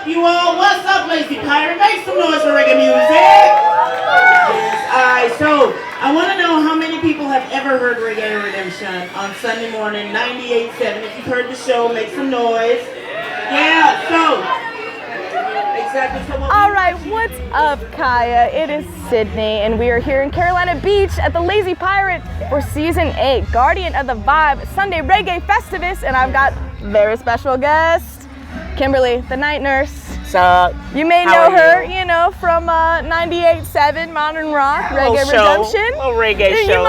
You all, what's up, Lazy Pirate? Make some noise for reggae music. Yes, alright, so I want to know how many people have ever heard Reggae Redemption on Sunday morning, 98.7. If you've heard the show, make some noise. Yeah, exactly. So alright, what's up, Kaya? It is Sidney, and we are here in Carolina Beach at the Lazy Pirate for Season 8, Guardian of the Vibe, Sunday Reggae Festivus, and I've got very special guest, Kimberly, the night nurse. What's up? You may know her, you know, from 98.7 Modern Rock, Reggae Redemption. A reggae show.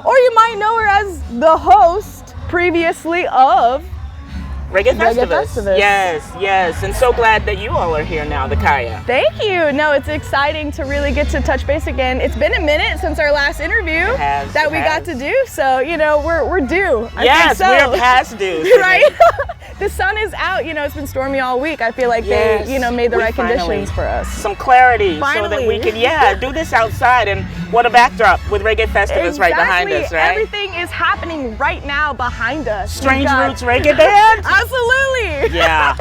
You might know her as the host previously of Reggae Festivus. Yes. And so glad that you all are here now, the Kaya. Thank you. No, it's exciting to really get to touch base again. It's been a minute since our last interview that we got to do, so, you know, we're due. Yes, we're past due. Right? The sun is out, you know, it's been stormy all week. I feel like they, you know, made the right conditions for us. Some clarity so that we can, do this outside. And what a backdrop with Reggae Festivus right behind us, right? Everything is happening right now behind us. Strange Roots Reggae Band? Absolutely. Yeah.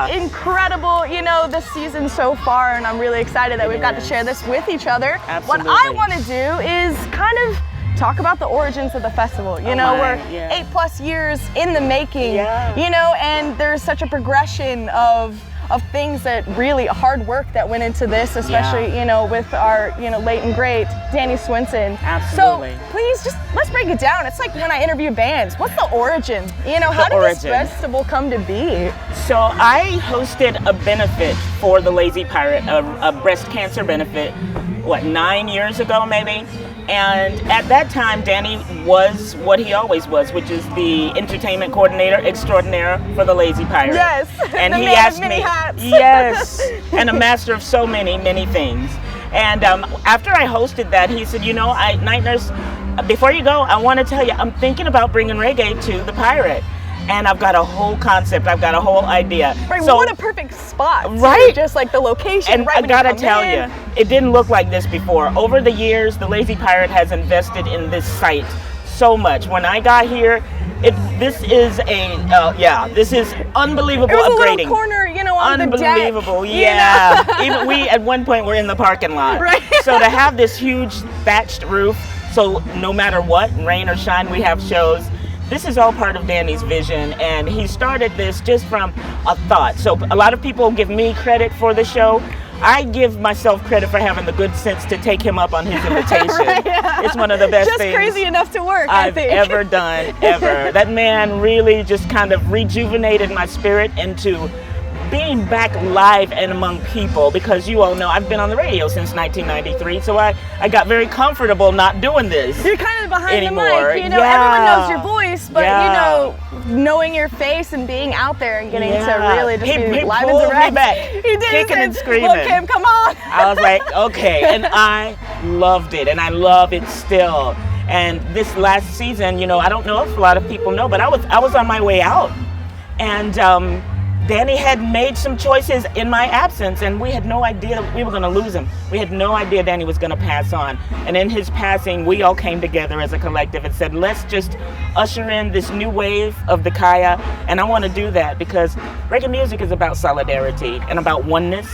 It's incredible, you know, this season so far, and I'm really excited that we've got to share this with each other. Absolutely. What I want to do is kind of talk about the origins of the festival. You know, we're 8+ years in the making, you know, and there's such a progression of things that really hard work that went into this, especially, you know, with our, you know, late and great Danny Swinson. Absolutely. So please let's break it down. It's like when I interview bands, what's the origin? You know, how did this festival come to be? So I hosted a benefit for the Lazy Pirate, a breast cancer benefit, 9 years ago maybe? And at that time, Danny was what he always was, which is the entertainment coordinator extraordinaire for the Lazy Pirate. Yes, and he asked me, hats. and a master of so many things. And after I hosted that, he said, you know, Night Nurse, before you go, I want to tell you, I'm thinking about bringing reggae to the Pirate. And I've got a whole concept. I've got a whole idea. Right, so, what a perfect spot. Right. Just like the location. And I gotta tell you, it didn't look like this before. Over the years, the Lazy Pirate has invested in this site so much. When I got here, this is unbelievable upgrading. A little corner, you know, on unbelievable, the deck, yeah. Even we at one point were in the parking lot. Right. So to have this huge thatched roof, so no matter what, rain or shine, we have shows. This is all part of Danny's vision, and he started this just from a thought. So a lot of people give me credit for the show. I give myself credit for having the good sense to take him up on his invitation. It's one of the best things. Just crazy enough to work, I've ever done, ever. That man really just kind of rejuvenated my spirit into being back live and among people, because you all know I've been on the radio since 1993, so I got very comfortable not doing this. You're kind of behind anymore. The mic, you know, everyone knows your voice, but you know, knowing your face and being out there and getting to really just be live and direct. Me back, he did, kicking and screaming. Well, Kim, come on. I was like, okay, and I loved it, and I love it still. And this last season, you know, I don't know if a lot of people know, but I was on my way out, and Danny had made some choices in my absence, and we had no idea we were going to lose him. We had no idea Danny was going to pass on. And in his passing, we all came together as a collective and said, let's just usher in this new wave of the Kaya. And I want to do that because reggae music is about solidarity and about oneness.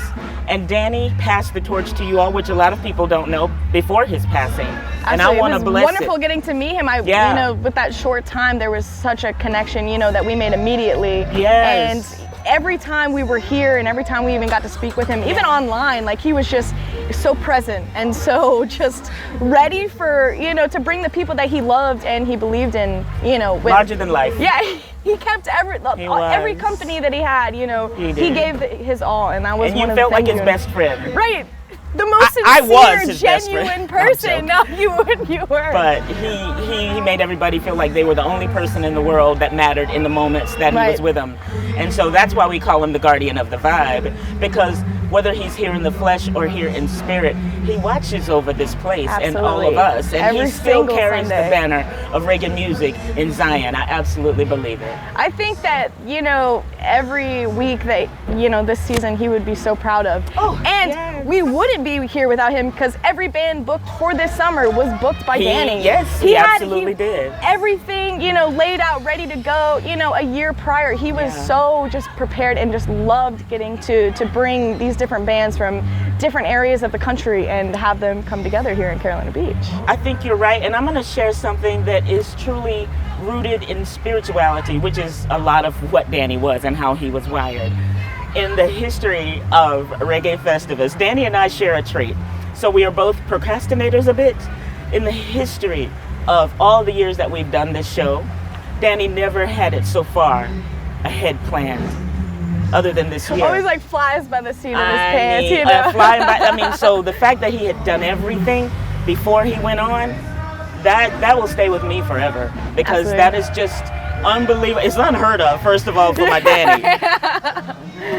And Danny passed the torch to you all, which a lot of people don't know, before his passing. And I want to bless it. It was wonderful getting to meet him. You know, with that short time, there was such a connection, you know, that we made immediately. Yes. And every time we were here and every time we even got to speak with him, even online, like he was just so present and so just ready for, you know, to bring the people that he loved and he believed in, you know. Larger than life. Yeah, he kept every company that he had, you know, he gave his all, and that was one of the things. And you felt like his best friend. Right. The most sincere, genuine person. No, you were. But he made everybody feel like they were the only person in the world that mattered in the moments that he was with them. And so that's why we call him the Guardian of the Vibe, because whether he's here in the flesh or here in spirit, he watches over this place and all of us. And Every he still single carries Sunday. the banner of reggae music in Zion. I absolutely believe it. I think that, you know, every week that, you know, this season he would be so proud of. Oh, and yes. we wouldn't be here without him, because every band booked for this summer was booked by Danny. Yes, he absolutely did. Everything, you know, laid out, ready to go, you know, a year prior. He was so just prepared and just loved getting to bring these different bands from different areas of the country and have them come together here in Carolina Beach. I think you're right, and I'm going to share something that is truly rooted in spirituality, which is a lot of what Danny was and how he was wired. In the history of Reggae Festivus, Danny and I share a trait. So we are both procrastinators a bit. In the history of all the years that we've done this show, Danny never had it so far ahead planned, other than this year. Always like flies by the seat of his pants, you know. Flying by, I mean, so the fact that he had done everything before he went on, that will stay with me forever, because Absolutely. that is just unbelievable. It's unheard of, first of all, for my Danny.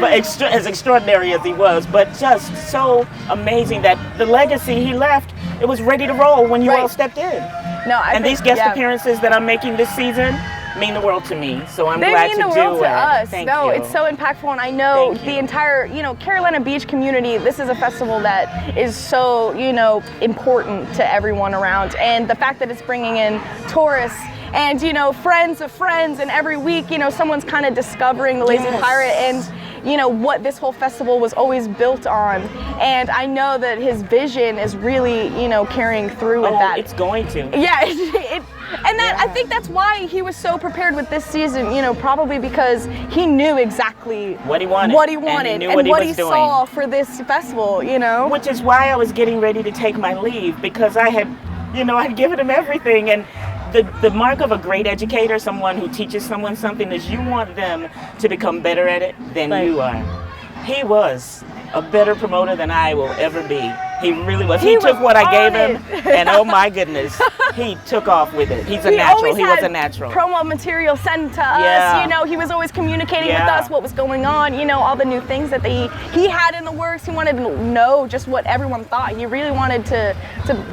But as extraordinary as he was, but just so amazing that the legacy he left, it was ready to roll when you all stepped in. No, And these guest appearances that I'm making this season mean the world to me, so I'm they glad mean to the do world it. to us. Thank No, you. it's so impactful, and I know Thank you. the entire, you know, Carolina Beach community. This is a festival that is so, you know, important to everyone around, and the fact that it's bringing in tourists and, you know, friends of friends, and every week, you know, someone's kind of discovering the Lazy Yes. Pirate and, you know, what this whole festival was always built on. And I know that his vision is really, you know, carrying through with that. It's going to. Yeah, and that I think that's why he was so prepared with this season, you know, probably because he knew exactly What he wanted. what he And wanted, he knew and what he what was he doing. saw for this festival, you know. Which is why I was getting ready to take my leave, because I had, you know, I'd given him everything. And the mark of a great educator, someone who teaches someone something, is you want them to become better at it than you are. He was a better promoter than I will ever be. He really was. He took what I gave him, and oh my goodness, he took off with it. He's a natural. He was a natural. Promo material sent to us. You know, he was always communicating with us what was going on. You know, all the new things that he had in the works. He wanted to know just what everyone thought. He really wanted to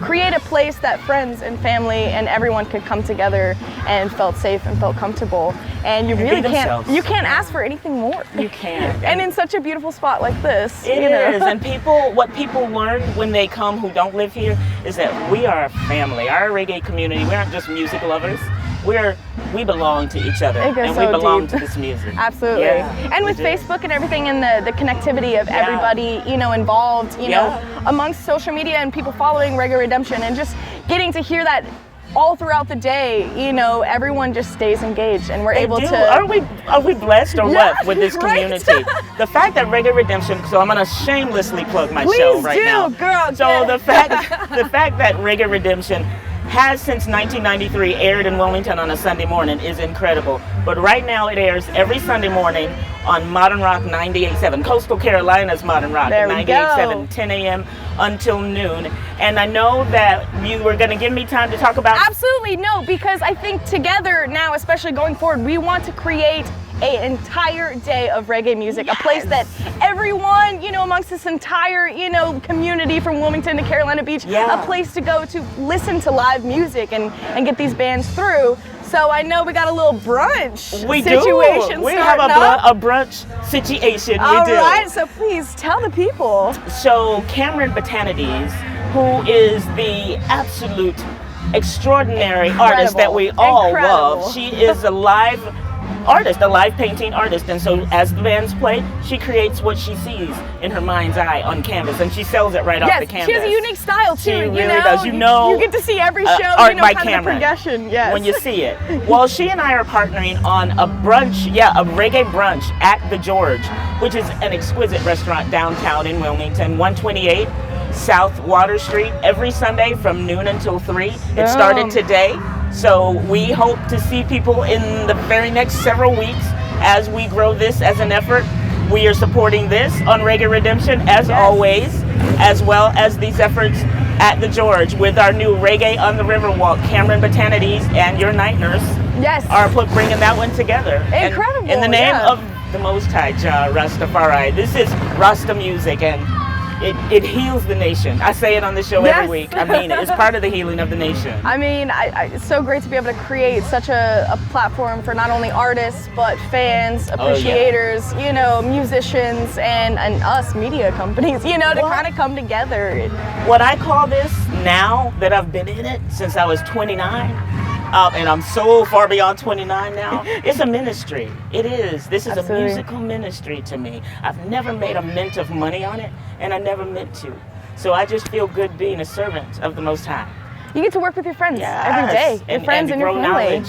create a place that friends and family and everyone could come together and felt safe and felt comfortable. And you really can't ask for anything more. You can't. And in such a beautiful spot like this. It you know. is, and what people learn when they come who don't live here is that we are a family. Our reggae community, we aren't just music lovers. We belong to each other, It goes and so we belong deep. to this music. Absolutely. Yeah, and with we do. Facebook and everything, and the connectivity of everybody, you know, involved, you know, amongst social media and people following Reggae Redemption, and just getting to hear that all throughout the day, you know, everyone just stays engaged, and we're able to. Are we blessed or Yeah, what with this right. community? The fact that Reggae Redemption, so I'm gonna shamelessly plug my Please show right do, now. girl. So yeah. the fact that Reggae Redemption has since 1993 aired in Wilmington on a Sunday morning is incredible. But right now it airs every Sunday morning on Modern Rock 98.7, Coastal Carolina's Modern Rock 98.7, 10 a.m. until noon. And I know that you were going to give me time to talk about. Absolutely, no, because I think together now, especially going forward, we want to create an entire day of reggae music, a place that everyone, you know, amongst this entire, you know, community from Wilmington to Carolina Beach, a place to go to listen to live music and get these bands through. So I know we got a little brunch situation. We have a brunch situation. All we do. right, so please tell the people. So Cameron Botanides, who is the absolute extraordinary artist that we all love, she is a live artist, a live painting artist, and so as the bands play, she creates what she sees in her mind's eye on canvas, and she sells it right off the canvas. She has a unique style too. She you really know, does. You know, you get to see every show. art you know, by kind of the Cameron. progression. Yes. When you see it. Well, she and I are partnering on a brunch, a reggae brunch at the George, which is an exquisite restaurant downtown in Wilmington, 128 South Water Street, every Sunday from noon until 3. It started today, so we hope to see people in the very next several weeks as we grow this as an effort. We are supporting this on Reggae Redemption as always, as well as these efforts at the George with our new Reggae on the Riverwalk. Cameron Botanides and your night nurse are bringing that one together. Incredible. And in the name of the Most High Jah Rastafari. This is Rasta music, and it heals the nation. I say it on the show every week. I mean it. It's part of the healing of the nation. I mean, it's so great to be able to create such a platform for not only artists, but fans, appreciators, you know, musicians, and us media companies, you know, to kind of come together. What I call this, now that I've been in it since I was 29, and I'm so far beyond 29 now, it's a ministry. It is. This is a musical ministry to me. I've never made a mint of money on it, and I never meant to. So I just feel good being a servant of the Most High. You get to work with your friends every day. Your friends and your family.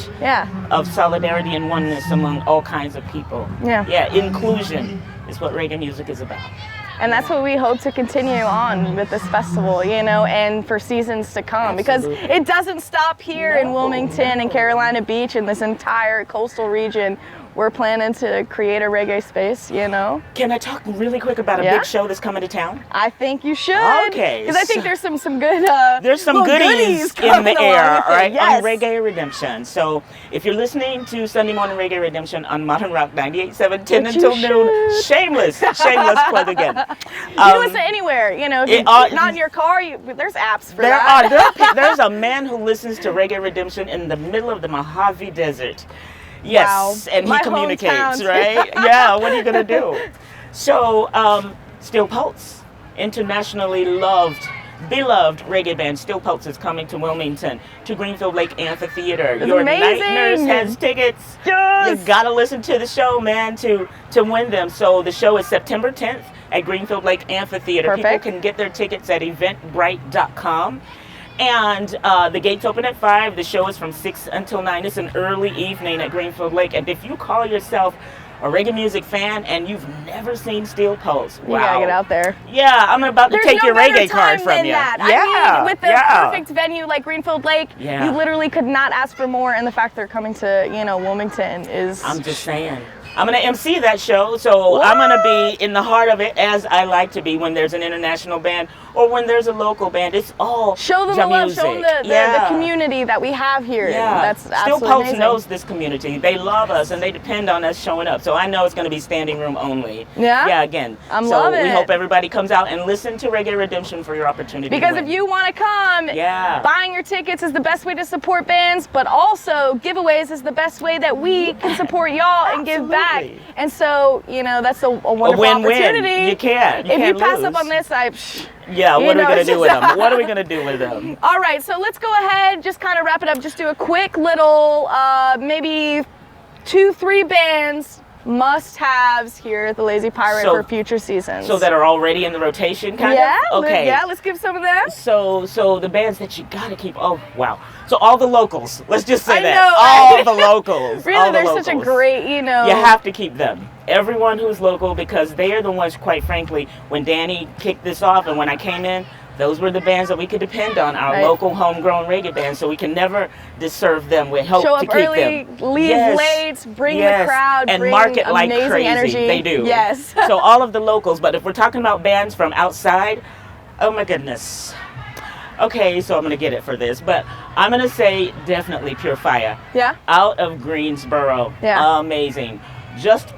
Of solidarity and oneness among all kinds of people. Yeah, inclusion is what reggae music is about. And that's what we hope to continue on with this festival, you know, and for seasons to come. Because it doesn't stop here in Wilmington and Carolina Beach and this entire coastal region. We're planning to create a reggae space, you know. Can I talk really quick about a big show that's coming to town? I think you should. Okay. Because I think there's some good there's some goodies in the air, right? Yes. On Reggae Redemption. So if you're listening to Sunday Morning Reggae Redemption on Modern Rock 98.7, 10 until noon, shameless plug again. You can listen anywhere, you know. If you're not in your car, there's apps for that. There's a man who listens to Reggae Redemption in the middle of the Mojave Desert. Yes, and he communicates, right? Yeah, what are you going to do? So, Steel Pulse, internationally beloved reggae band Steel Pulse is coming to Wilmington, to Greenfield Lake Amphitheater. Your amazing. Night Nurse has tickets. Yes. You got to listen to the show, man, to win them. So the show is September 10th at Greenfield Lake Amphitheater. Perfect. People can get their tickets at eventbrite.com. And the gates open at 5. The show is from 6 until 9. It's an early evening at Greenfield Lake. And if you call yourself a reggae music fan and you've never seen Steel Pulse, you gotta get out there. Yeah, I'm about to take your reggae card from you. That. I mean, with the perfect venue like Greenfield Lake, you literally could not ask for more. And the fact they're coming to, you know, Wilmington is... I'm just saying. I'm going to MC that show, so I'm going to be in the heart of it, as I like to be when there's an international band or when there's a local band. It's all show them the love, show them the community that we have here. Yeah. That's Steel Pulse knows this community. They love us, and they depend on us showing up. So I know it's going to be standing room only. Yeah? Yeah, again. So we hope everybody comes out and listen to Reggae Redemption for your opportunity. Because if you want to come, buying your tickets is the best way to support bands, but also giveaways is the best way that we can support y'all and give back. And so, you know, that's a wonderful opportunity. You can't. If you pass up on this, yeah, what are we going to do with them? What are we going to do with them? All right, so let's go ahead, just kind of wrap it up. Just do a quick little, maybe 2-3 bands, must-haves here at the Lazy Pirate for future seasons. So that are already in the rotation, kind of? Okay. Yeah, let's give some of them. So the bands that you got to keep, so all the locals, let's just say all the locals. Really, they're such a great, you know. You have to keep them. Everyone who's local, because they are the ones, quite frankly, when Danny kicked this off and when I came in, those were the bands that we could depend on, our local homegrown reggae bands, so we can never disserve them. We hope to keep them. Show up early, leave late, bring the crowd, and bring market like crazy. Energy. They do. Yes. So all of the locals, but if we're talking about bands from outside, oh my goodness. Okay, so I'm going to get it for this, but I'm going to say definitely Pure Fire. Yeah? Out of Greensboro. Yeah. Amazing. Just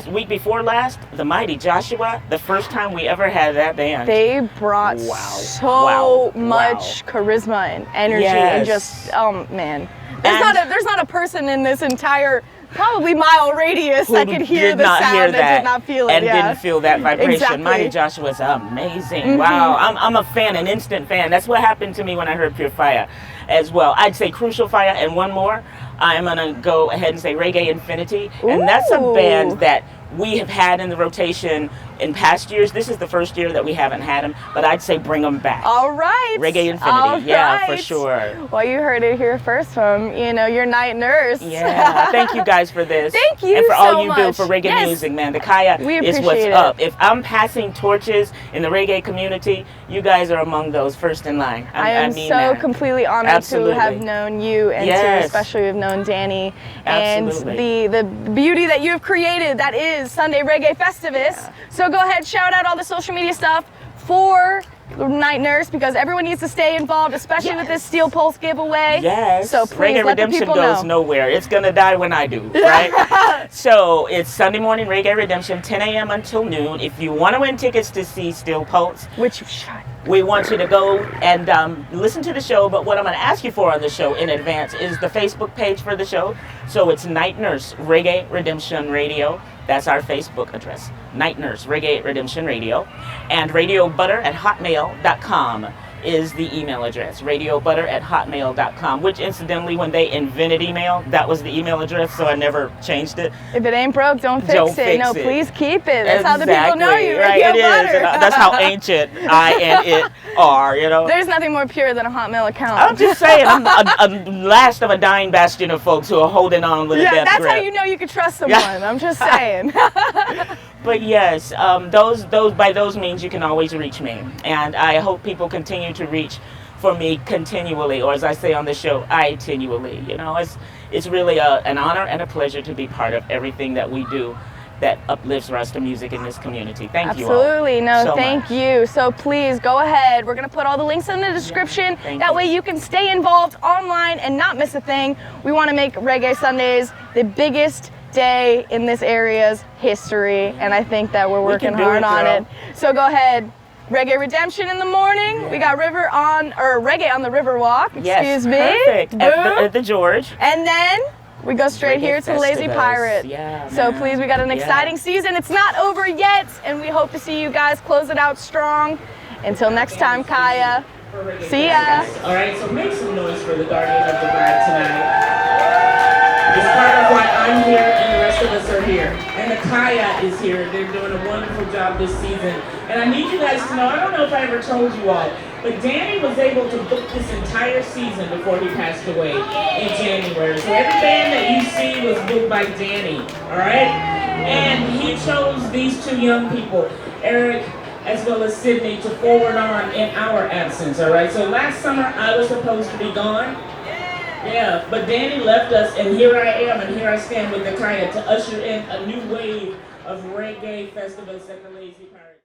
week before last, the Mighty Joshua, the first time we ever had that band. They brought so much charisma and energy and just, man. There's not a person in this entire probably mile radius that could hear the sound that did not feel it. And didn't feel that vibration. Exactly. Mighty Joshua's amazing. Wow. I'm a fan, an instant fan. That's what happened to me when I heard Pure Fire as well. I'd say Crucial Fire and one more. I'm going to go ahead and say Reggae Infinity. And that's a band that we have had in the rotation in past years. This is the first year that we haven't had them, but I'd say bring them back. All right. Reggae Infinity, for sure. Well, you heard it here first from, you know, your night nurse. Yeah, thank you guys for this. Thank you and for so all you much. Do for reggae music, man. The Kaya is what's up. If I'm passing torches in the reggae community, you guys are among those first in line. I am so completely honored to have known you and to especially have known Danny and the beauty that you have created that is Sunday Reggae Festivus. So go ahead, shout out all the social media stuff for Night Nurse, because everyone needs to stay involved, especially with this Steel Pulse giveaway. Yes. So please Reggae let the Redemption people goes know. nowhere. It's gonna die when I do, right? So it's Sunday morning Reggae Redemption, 10 a.m. until noon. If you want to win tickets to see Steel Pulse, which you should, we want you to go and listen to the show. But what I'm going to ask you for on the show in advance is the Facebook page for the show. So it's Night Nurse Reggae Redemption Radio. That's our Facebook address. Night Nurse Reggae Redemption Radio. And radiobutter@hotmail.com is the email address. radiobutter@hotmail.com, which incidentally, when they invented email, that was the email address, so I never changed it. If it ain't broke, don't fix it. No, please keep it. That's exactly. how the people know you. Right, Radio it Butter. is. And that's how ancient I and it are, you know. There's nothing more pure than a Hotmail account. I'm just saying, I'm a last of a dying bastion of folks who are holding on with a death that's grip. how you know you can trust someone. I'm just saying. But yes, those by those means you can always reach me, and I hope people continue to reach for me continually, or as I say on the show, I-tenually. You know, it's really an honor and a pleasure to be part of everything that we do that uplifts Rasta music in this community. Thank you all. Absolutely. No, so thank much. you. So please go ahead. We're going to put all the links in the description. That way you can stay involved online and not miss a thing. We want to make Reggae Sundays the biggest day in this area's history, and I think that we're working hard on it. So go ahead. Reggae Redemption in the morning. Yeah. We got Reggae on the Riverwalk. Excuse me. Perfect. At the George. And then we go straight here to Lazy Pirate. Yeah, so please, we got an exciting season. It's not over yet, and we hope to see you guys close it out strong. Until next time, Kaya. See ya. All right, so make some noise for the Guardian of the Bride tonight. It's part of why I'm here and the rest of us are here. And the Kaya is here. They're doing a wonderful job this season. And I need you guys to know, I don't know if I ever told you all, but Danny was able to book this entire season before he passed away in January. So every band that you see was booked by Danny, all right? And he chose these two young people, Eric as well as Sidnie, to forward on in our absence, all right? So last summer, I was supposed to be gone. Yeah, but Danny left us, and here I am, and here I stand with the Kaya to usher in a new wave of Reggae Festivus and the Lazy Pirate.